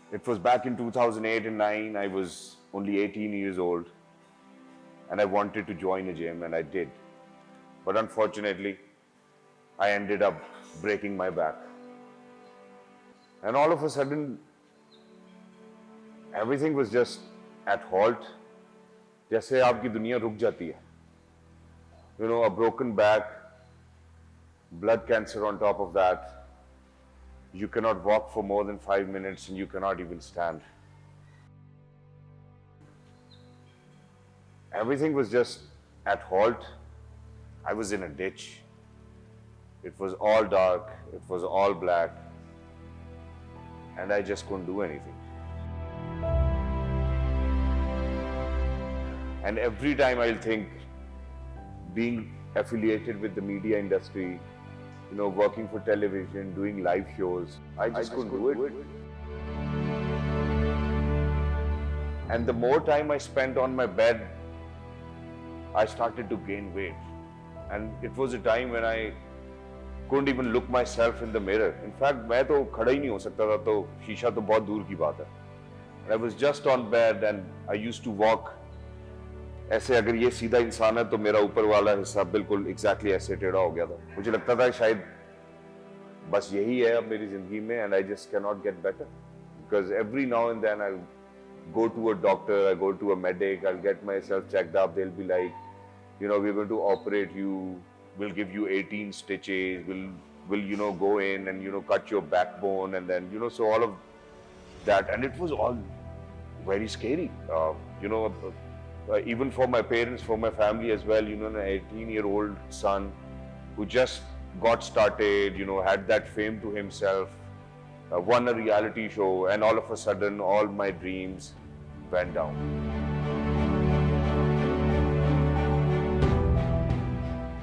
It was back in 2008 and 9. I was only 18 years old and I wanted to join a gym and I did. But unfortunately, I ended up breaking my back. And all of a sudden, everything was just at halt. जैसे आपकी दुनिया रुक जाती है. You know, a broken back, blood cancer on top of that. You cannot walk for more than 5 minutes and you cannot even stand. Everything was just at halt. I was in a ditch. It was all dark, it was all black, and I just couldn't do anything. And every time I'll think, being affiliated with the media industry, you know, working for television, doing live shows, I just couldn't do it. And the more time I spent on my bed, I started to gain weight. And it was a time when I couldn't even look myself in the mirror. In fact, मैं तो खड़ा ही नहीं हो सकता था, तो शीशा तो बहुत दूर की बात है. And I was just on bed and I used to walk. ऐसे अगर ये सीधा इंसान है तो मेरा ऊपर वाला हिस्सा बिल्कुल exactly ऐसे टेढ़ा हो गया था. मुझे लगता था शायद बस यही है अब मेरी जिंदगी में, and I just cannot get better because every now and then I'll go to a doctor, I go to a medic, I'll get myself checked up. They'll be like, you know, we're going to operate you. We'll give you 18 stitches. We'll you know, go in and, you know, cut your backbone, and then, you know, so all of that, and it was all very scary. You know. Even for my parents, for my family as well, you know, an 18-year-old son who just got started, you know, had that fame to himself, won a reality show, and all of a sudden, all my dreams went down.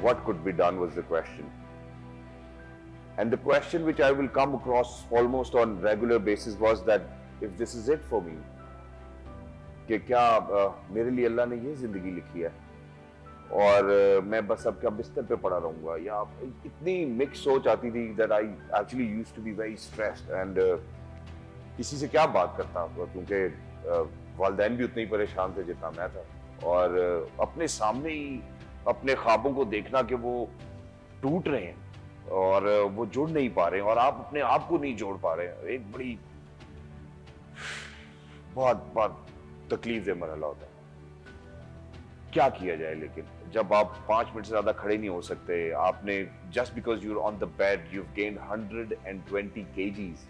What could be done was the question. And the question which I will come across almost on regular basis was that if this is it for me, कि क्या मेरे लिए अल्लाह ने ये जिंदगी लिखी है और मैं बस अब क्या बिस्तर पे पड़ा रहूँगा, या इतनी मिक्स सोच आती थी that I actually used to be very stressed and किसी से क्या बात करता, क्योंकि वालिदैन भी उतने ही परेशान थे जितना मैं था, और अपने सामने ही अपने ख्वाबों को देखना कि वो टूट रहे हैं और वो जुड़ नहीं पा रहे हैं और आप अपने आप को नहीं जोड़ पा रहे हैं, एक बड़ी बहुत बहुत तकलीफ दे मरहला होता है. क्या किया जाए, लेकिन जब आप 5 मिनट से ज्यादा खड़े नहीं हो सकते, आपने just because you're on the bed, you've gained 120 kgs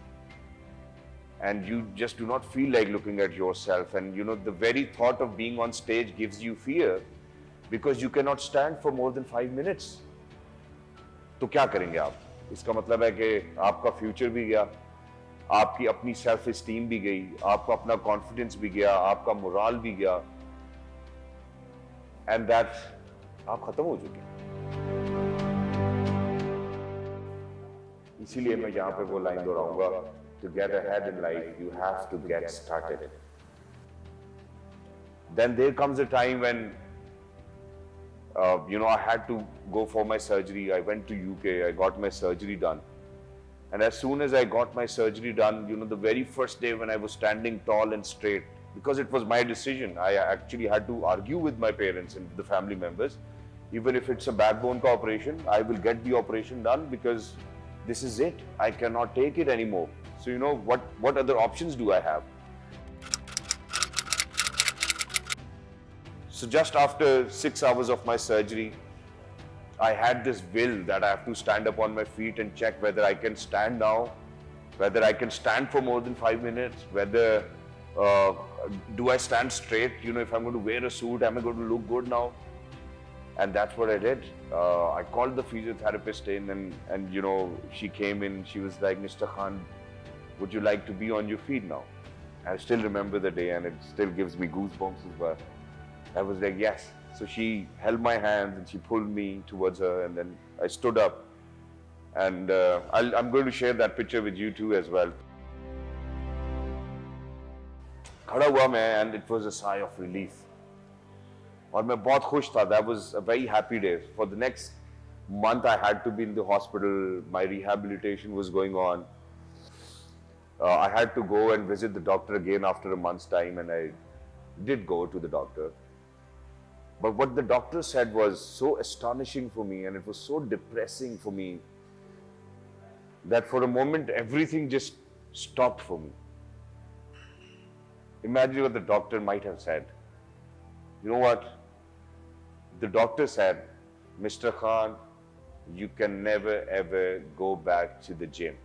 and you just do not feel like looking at yourself, and you know, the very thought of being on stage gives you fear because you cannot stand for more than 5 minutes. तो क्या करेंगे आप? इसका मतलब है कि आपका future भी गया, आपकी अपनी सेल्फ एस्टीम भी गई, आपका अपना कॉन्फिडेंस भी गया, आपका मोरल भी गया, एंड दैट आप खत्म हो चुके. इसीलिए मैं यहाँ पे वो लाइन दोहराऊंगा, to get ahead in life you have to get started. Then there comes a time when you know, I had to go for my surgery. I went to UK, I got my surgery done. And as soon as I got my surgery done, you know, the very first day when I was standing tall and straight, because it was my decision, I actually had to argue with my parents and the family members. Even if it's a backbone operation, I will get the operation done because this is it. I cannot take it anymore. So, you know, what other options do I have? So just after 6 hours of my surgery, I had this will that I have to stand up on my feet and check whether I can stand now, whether I can stand for more than 5 minutes, whether do I stand straight, you know, if I'm going to wear a suit, am I going to look good now? And that's what I did. I called the physiotherapist in and you know, she came in, she was like, Mr. Khan, would you like to be on your feet now? I still remember the day and it still gives me goosebumps as well. I was like, yes. So she held my hands and she pulled me towards her, and then I stood up. And I'm going to share that picture with you too as well. खड़ा हुआ मैं, and it was a sigh of relief. और मैं बहुत खुश था. That was a very happy day. For the next month, I had to be in the hospital. My rehabilitation was going on. I had to go and visit the doctor again after a month's time, and I did go to the doctor. But what the doctor said was so astonishing for me, and it was so depressing for me, that for a moment everything just stopped for me. Imagine what the doctor might have said. You know what? The doctor said, Mr. Khan, you can never ever go back to the gym.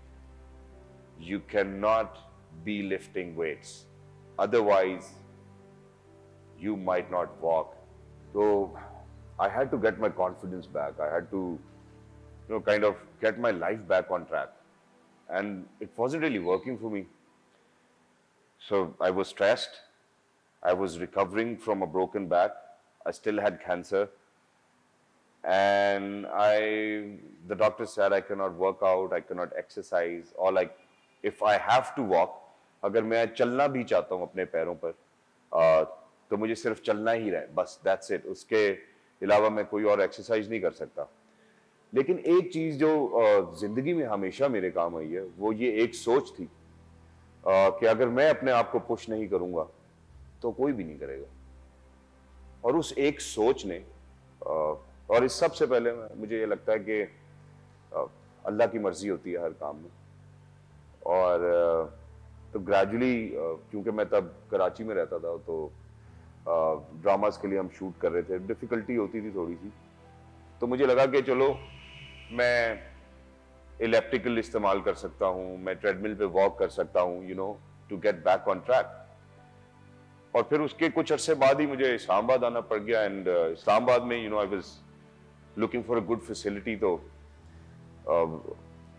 You cannot be lifting weights. Otherwise, you might not walk. So I had to get my confidence back. I had to, kind of get my life back on track. And it wasn't really working for me. So I was stressed. I was recovering from a broken back. I still had cancer. And the doctor said I cannot work out, I cannot exercise. If I have to walk, अगर मैं चलना भी चाहता हूँ अपने पैरों पर, तो मुझे सिर्फ चलना ही रहे, बस that's it. उसके अलावा मैं कोई और एक्सरसाइज नहीं कर सकता. लेकिन एक चीज जो जिंदगी में हमेशा मेरे काम आई है, वो ये एक सोच थी कि अगर मैं अपने आप को पुश नहीं करूंगा तो कोई भी नहीं करेगा. और उस एक सोच ने, और इस सबसे पहले मुझे ये लगता है कि अल्लाह की मर्जी होती है हर काम में. और तो ग्रेजुअली, क्योंकि मैं तब कराची में रहता था, तो ड्रामास के लिए हम शूट कर रहे थे, डिफिकल्टी होती थी थोड़ी सी. तो मुझे लगा कि चलो मैं इलेप्टिकल इस्तेमाल कर सकता हूँ, मैं ट्रेडमिल पे वॉक कर सकता हूँ, to get back on track. और फिर उसके कुछ अरसे बाद ही मुझे इस्लामाबाद आना पड़ गया. एंड इस्लामाबाद में I was looking for a good facility. तो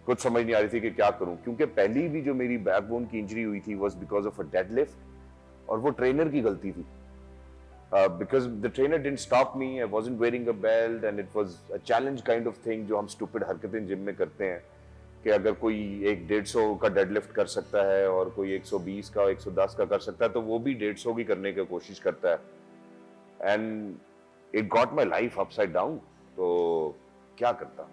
कुछ समझ नहीं आ रही थी कि क्या करूं, क्योंकि पहली भी जो मेरी बैकबोन की इंजरी हुई थी was because of a deadlift, और वो ट्रेनर की गलती थी. Because the trainer didn't stop me, I wasn't wearing a belt, and it was a challenge kind of thing जो हम stupid हरकतें जिम में करते हैं कि अगर कोई एक 150 का डेडलिफ्ट कर सकता है और कोई 120 का 110 का कर सकता है, तो वो भी 150 की करने की कोशिश करता है. And it got my life upside down. तो क्या करता?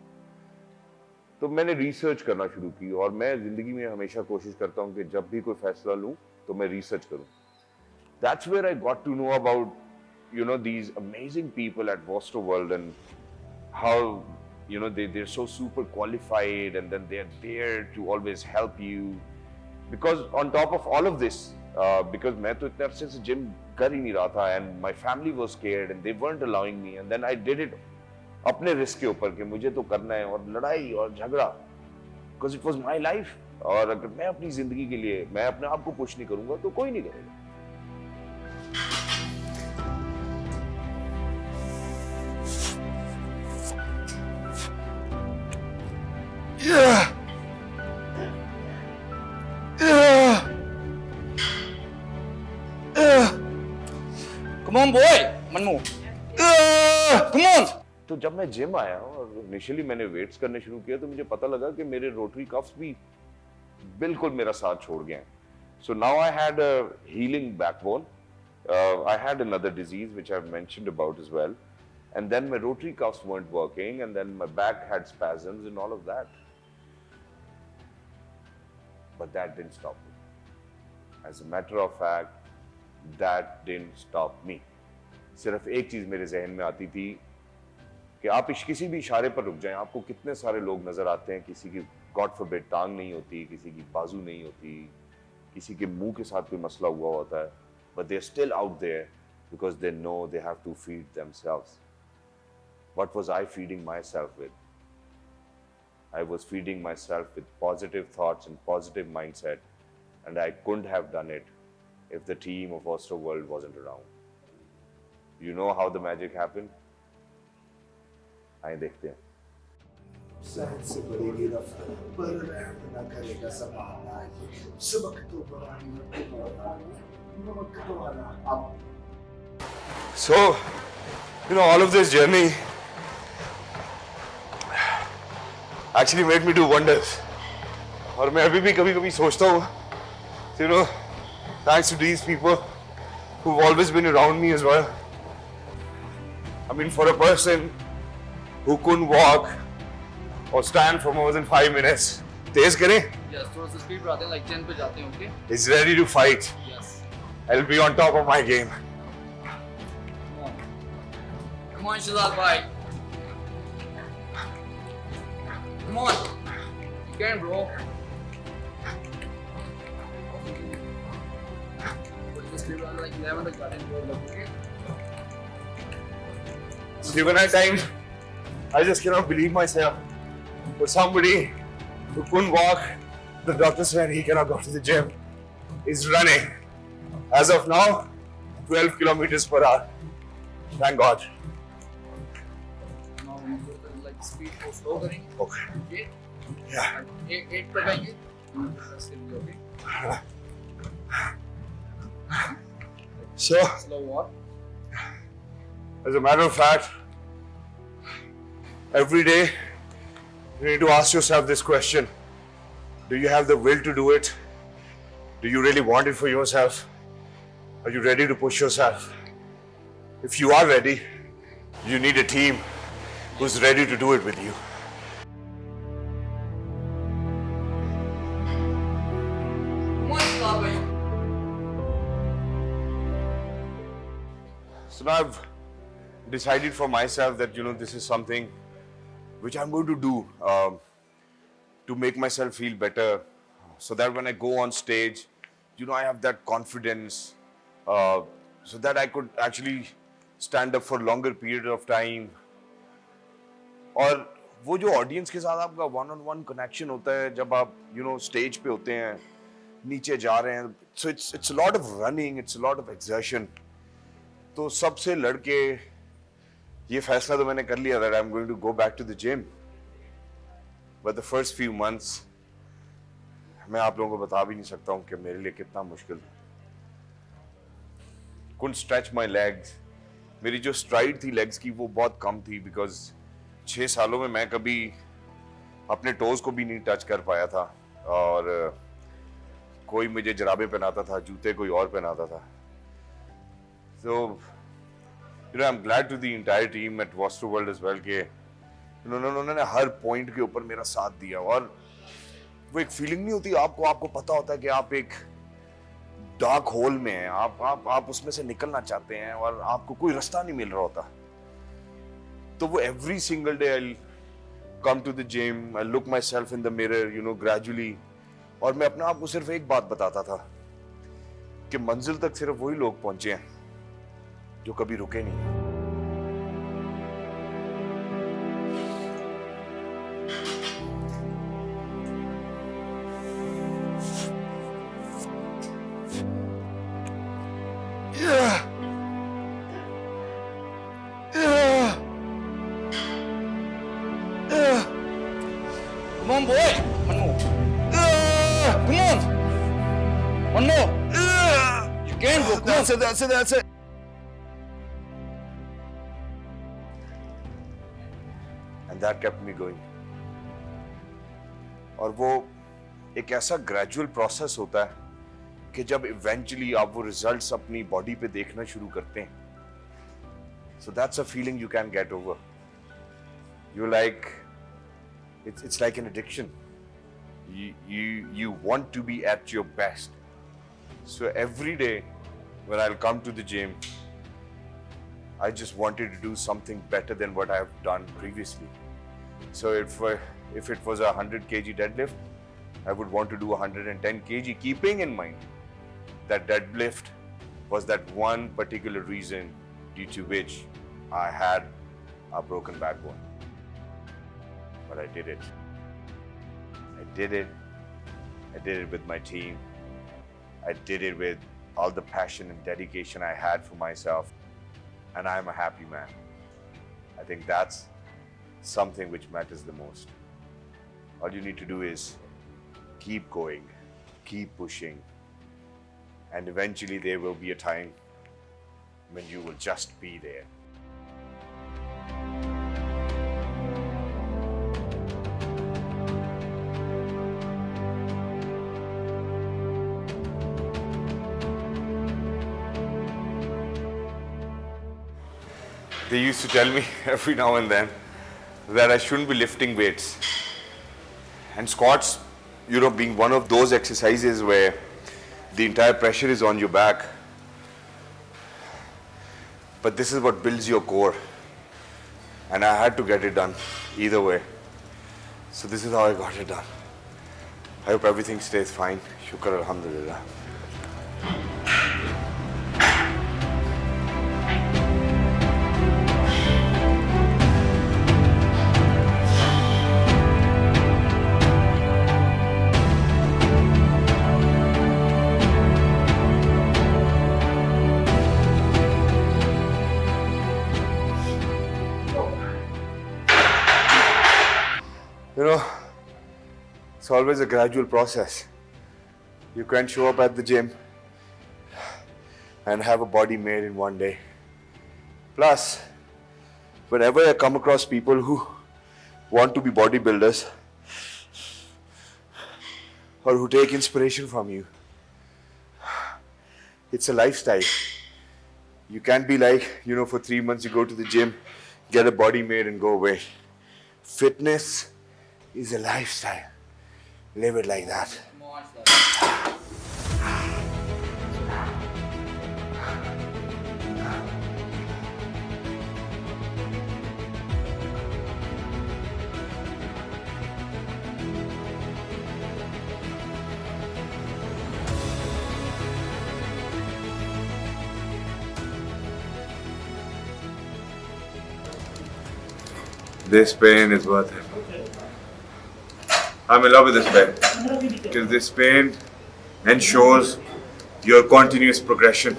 तो मैंने रिसर्च करना शुरू की, और मैं जिंदगी में हमेशा कोशिश करता हूँ कि जब भी कोई फैसला लूँ तो मैं रिसर्च करूँ. That's where I got to know about these amazing people at World, and how they're so super qualified, and then they're there to always help you. Because on top of all of this, because मैं तो इतने अरसे से gym कर ही नहीं रहा था, and my family was scared and they weren't allowing me, and then I did it अपने रिस्क के ऊपर कि मुझे तो करना है, और लड़ाई और झगड़ा, because it was my life. और अगर मैं अपनी जिंदगी के लिए मैं अपने आप को पुश नहीं करूंगा तो कोई नहीं करेगा. Come on boy, Manu. Come on. तो जब मैं जिम आया और इनिशियली मैंने वेट्स करने शुरू किया, तो मुझे पता लगा कि मेरे रोटरी कफ्स भी बिल्कुल मेरा साथ छोड़ गए. So now I had a healing backbone. I had another disease which I've mentioned about as well, and then my rotary cuffs weren't working, and then my back had spasms and all of that. But that didn't stop me. As a matter of fact, that didn't stop me. सिर्फ एक चीज मेरे जहन में आती थी कि आप किसी भी इशारे पर रुक जाएं. आपको कितने सारे लोग नजर आते हैं, किसी की गॉड फॉरबिड टांग नहीं होती, किसी की बाजू नहीं होती, किसी के मुंह के साथ कोई मसला हुआ होता है, but they're still out there because they know they have to feed themselves. What was I feeding myself with? I was feeding myself with positive thoughts and positive mindset, and I couldn't have done it if the team of Ostro World wasn't around. You know how the magic happened? आइए देखते हैं. सहन से बढ़ेगी रफ्तार, पर रहम न करेगा ज़माना. सबक तो बढ़ाना. So, all of this journey actually made me do wonders. और मैं अभी भी कभी-कभी सोचता हूँ, thanks to these people who've always been around me as well. I mean, for a person who couldn't walk or stand for more than 5 minutes, तेज करें? Yes, थोड़ा सा स्पीड बढ़ाते हैं, like 10 पे जाते हैं, okay? He's ready to fight. Yes. I'll be on top of my game. Come on. Come on, Shahzad bhai. Come on. You can, bro. Put the speed बढ़ाते हैं, like 11 तक जाते हैं, bro, okay? See, when I timed, I just cannot believe myself. For somebody who couldn't walk, the doctor said he cannot go to the gym. He's running. As of now, 12 kilometers per hour. Thank God. Now we go to, like speed को slow करेंगे, Okay. okay? Yeah. 8 तक आएंगे, that's it, okay? So, Slow walk. as a matter of fact, every day you need to ask yourself this question. Do you have the will to do it? Do you really want it for yourself? Are you ready to push yourself? If you are ready, you need a team who's ready to do it with you. Come on, Shahzad bhai. So now I've decided for myself that this is something which I'm going to do to make myself feel better, so that when I go on stage, I have that confidence, so that I could actually stand up for longer period of time. और वो जो audience के साथ आपका one on one connection होता है जब आप स्टेज पे होते हैं, नीचे जा रहे हैं, so it's lot of running, it's lot of exertion. तो सबसे लड़के ये फैसला तो मैंने कर लिया that I'm going to go back to the gym. But the first few months मैं आप लोगों को बता भी नहीं सकता हूँ कि मेरे लिए कितना मुश्किल था. Couldn't stretch my legs. मेरी जो स्ट्राइड थी लेग्स की वो बहुत कम थी, बिकॉज 6 सालों में मैं कभी अपने टोज को भी नहीं टच कर पाया था, और कोई मुझे जराबे पहनाता था, जूते कोई और पहनाता था. So I'm glad to the entire team at Vostro World as well कि उन्होंने हर पॉइंट के ऊपर मेरा साथ दिया. और वो एक फीलिंग नहीं होती आपको पता होता है कि आप एक डार्क होल में हैं, आप उसमें से निकलना चाहते हैं और आपको कोई रास्ता नहीं मिल रहा होता. तो वो every single day I come to the gym, I look my self in the mirror gradually, और मैं अपने आप को सिर्फ एक बात बताता था कि मंजिल तक सिर्फ वही लोग पहुंचे हैं जो कभी रुके नहीं. Come on, boy. One more. Come on. One more. You can, bro. Come on. That's it. And that kept me going. और वो एक ऐसा ग्रेजुअल प्रोसेस होता है कि जब इवेंचुअली आप वो रिजल्ट्स अपनी बॉडी पे देखना शुरू करते हैं, so that's a feeling you can get over. You like, it's like an addiction. You want to be at your best. So every day when I'll come to the gym, I just wanted to do something better than what I have done previously. So if it was a 100 kg deadlift, I would want to do 110 kg, keeping in mind that deadlift was that one particular reason due to which I had a broken backbone. But I did it. I did it with my team. I did it with all the passion and dedication I had for myself. And I'm a happy man. I think that's something which matters the most. All you need to do is keep going, keep pushing, and eventually there will be a time when you will just be there. They used to tell me every now and then that I shouldn't be lifting weights. And squats being one of those exercises where the entire pressure is on your back. But this is what builds your core. And I had to get it done either way. So this is how I got it done. I hope everything stays fine. Shukr alhamdulillah. It's always a gradual process. You can't show up at the gym and have a body made in one day. Plus, whenever I come across people who want to be bodybuilders or who take inspiration from you, it's a lifestyle. You can't be like, for 3 months you go to the gym, get a body made and go away. Fitness is a lifestyle. Live it like that. This pain is worth it. I'm in love with this pain because this pain ensures your continuous progression,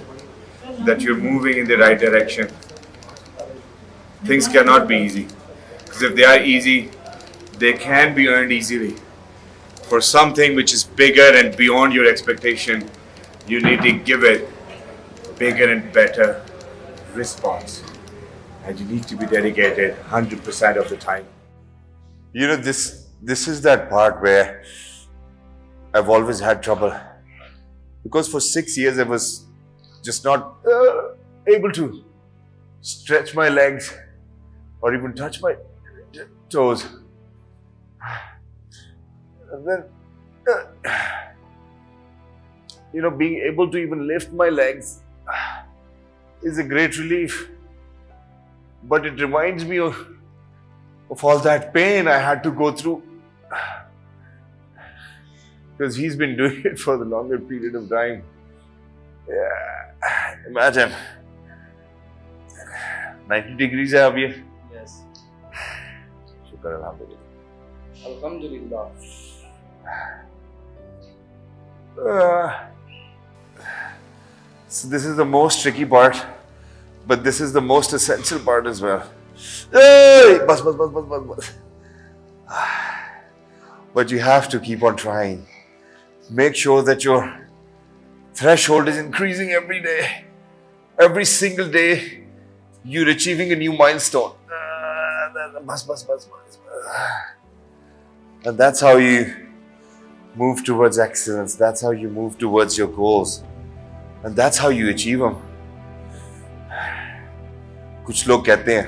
that you're moving in the right direction. Things cannot be easy because if they are easy, they can be earned easily. For something which is bigger and beyond your expectation, you need to give it bigger and better response. And you need to be dedicated 100% of the time. This is that part where I've always had trouble. Because for 6 years I was just not able to stretch my legs or even touch my toes. And then, being able to even lift my legs is a great relief. But it reminds me of all that pain I had to go through. Because he's been doing it for the longer period of time. Yeah, imagine. 90 degrees hai abhi. Yes. Shukr alhamdulillah. Alhamdulillah. So this is the most tricky part, but this is the most essential part as well. Hey! Bas. But you have to keep on trying. Make sure that your threshold is increasing every day. Every single day, you're achieving a new milestone. And that's how you move towards excellence. That's how you move towards your goals. And that's how you achieve them. कुछ लोग कहते हैं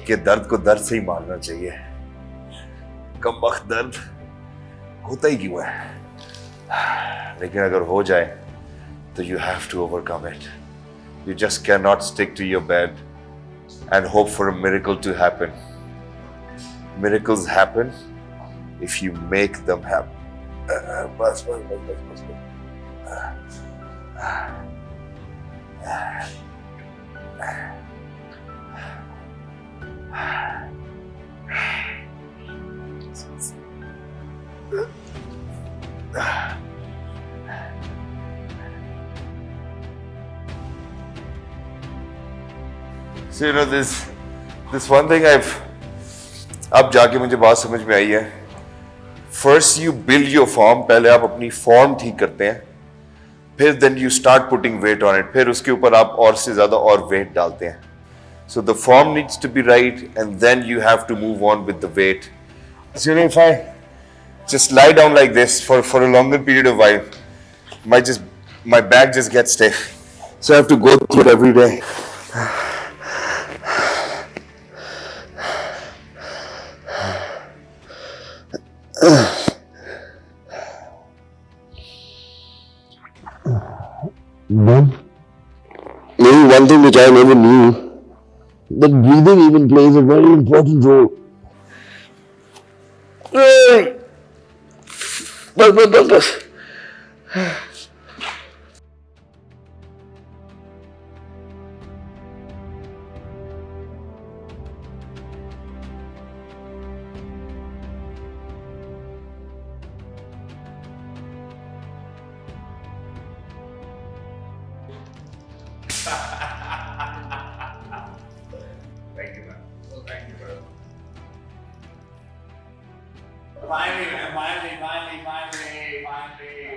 कि दर्द को दर्द से ही मारना चाहिए. कम वक्त दर्द होता ही क्यों है? लेकिन अगर हो जाए तो you have to overcome it. You just cannot stick to your bed and hope for a miracle to happen. Miracles happen if you make them happen. Bas. So this one thing अब जाके मुझे बात समझ में आई है. First you build your form. पहले आप अपनी form ठीक करते हैं. फिर then you start putting weight on it. फिर उसके ऊपर आप और से ज़्यादा और weight डालते हैं. So the form needs to be right, and then you have to move on with the weight. So if I just lie down like this for a longer period of while, my back just gets stiff. So I have to go through it every day. But maybe one thing which I never knew, that breathing even plays a very important role. बस Thank you, man. Oh, thank you, brother. Finally, man, finally.